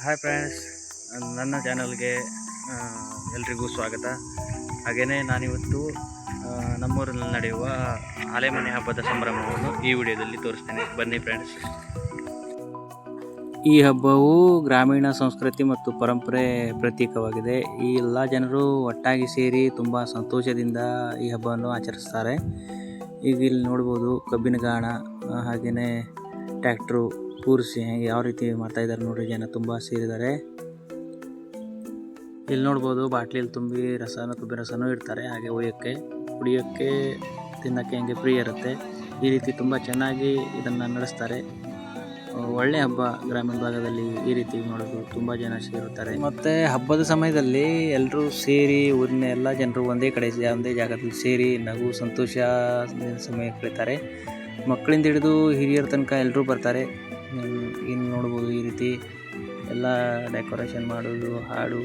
Hi friends, ನನ್ನ ಚಾನಲ್ಗೆ ಎಲ್ರಿಗೂ ಸ್ವಾಗತ. ಹಾಗೆಯೇ ನಾನಿವತ್ತು ನಮ್ಮೂರಲ್ಲಿ ನಡೆಯುವ ಆಲೆಮನೆ ಹಬ್ಬದ ಸಂಭ್ರಮವನ್ನು ಈ ವಿಡಿಯೋದಲ್ಲಿ ತೋರಿಸ್ತೇನೆ. ಬನ್ನಿ ಫ್ರೆಂಡ್ಸ್. ಈ ಹಬ್ಬವು ಗ್ರಾಮೀಣ ಸಂಸ್ಕೃತಿ ಮತ್ತು ಪರಂಪರೆ ಪ್ರತೀಕವಾಗಿದೆ. ಈ ಎಲ್ಲ ಜನರು ಒಟ್ಟಾಗಿ ಸೇರಿ ತುಂಬ ಸಂತೋಷದಿಂದ ಈ ಹಬ್ಬವನ್ನು ಆಚರಿಸ್ತಾರೆ. ಈಗ ಇಲ್ಲಿ ನೋಡ್ಬೋದು ಕಬ್ಬಿನ ಗಾಣ, ಹಾಗೆಯೇ ಟ್ರ್ಯಾಕ್ಟ್ರು ಕೂರಿಸಿ ಯಾವ ರೀತಿ ಮಾಡ್ತಾ ಇದ್ದಾರೆ ನೋಡ್ರಿ. ಜನ ತುಂಬ ಸೇರಿದ್ದಾರೆ. ಇಲ್ಲಿ ನೋಡ್ಬೋದು ಬಾಟ್ಲಿಯಲ್ಲಿ ತುಂಬಿ ಕಬ್ಬಿನ ರಸನೂ ಇಡ್ತಾರೆ. ಹಾಗೆ ಕುಡಿಯೋಕ್ಕೆ ತಿನ್ನೋಕ್ಕೆ ಹಂಗೆ ಫ್ರೀ ಇರುತ್ತೆ. ಈ ರೀತಿ ತುಂಬ ಚೆನ್ನಾಗಿ ಇದನ್ನು ನಡೆಸ್ತಾರೆ. ಒಳ್ಳೆ ಹಬ್ಬ. ಗ್ರಾಮೀಣ ಭಾಗದಲ್ಲಿ ಈ ರೀತಿ ನೋಡೋದು ತುಂಬ ಜನ ಸೇರುತ್ತಾರೆ. ಮತ್ತು ಹಬ್ಬದ ಸಮಯದಲ್ಲಿ ಎಲ್ಲರೂ ಸೇರಿ, ಊರಿನ ಎಲ್ಲ ಜನರು ಒಂದೇ ಜಾಗದಲ್ಲಿ ಸೇರಿ ನಗು ಸಂತೋಷ ಸಮಯ ಕಳೀತಾರೆ. ಮಕ್ಕಳಿಂದ ಹಿಡಿದು ಹಿರಿಯರ ತನಕ ಎಲ್ಲರೂ ಬರ್ತಾರೆ. ಇನ್ನು ನೋಡ್ಬೋದು ಈ ರೀತಿ ಎಲ್ಲ ಡೆಕೋರೇಷನ್ ಮಾಡೋದು, ಹಾಡು,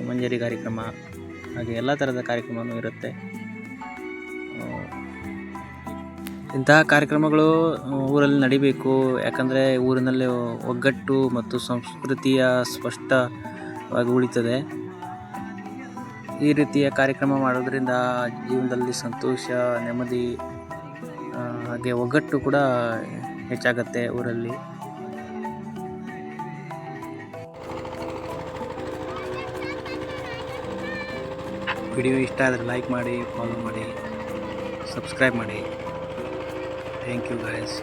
ಮಂಜರಿ ಕಾರ್ಯಕ್ರಮ, ಹಾಗೆ ಎಲ್ಲ ಥರದ ಕಾರ್ಯಕ್ರಮವೂ ಇರುತ್ತೆ. ಇಂತಹ ಕಾರ್ಯಕ್ರಮಗಳು ಊರಲ್ಲಿ ನಡಿಬೇಕು. ಯಾಕಂದರೆ ಊರಿನಲ್ಲಿ ಒಗ್ಗಟ್ಟು ಮತ್ತು ಸಂಸ್ಕೃತಿಯ ಸ್ಪಷ್ಟವಾಗಿ ಉಳಿತದೆ. ಈ ರೀತಿಯ ಕಾರ್ಯಕ್ರಮ ಮಾಡೋದ್ರಿಂದ ಜೀವನದಲ್ಲಿ ಸಂತೋಷ, ನೆಮ್ಮದಿ, ಹಾಗೆ ಒಗ್ಗಟ್ಟು ಕೂಡ ಹೆಚ್ಚಾಗತ್ತೆ ಊರಲ್ಲಿ. ವಿಡಿಯೋ ಇಷ್ಟ ಆದರೆ ಲೈಕ್ ಮಾಡಿ, ಫಾಲೋ ಮಾಡಿ, ಸಬ್ಸ್ಕ್ರೈಬ್ ಮಾಡಿ. Thank you guys.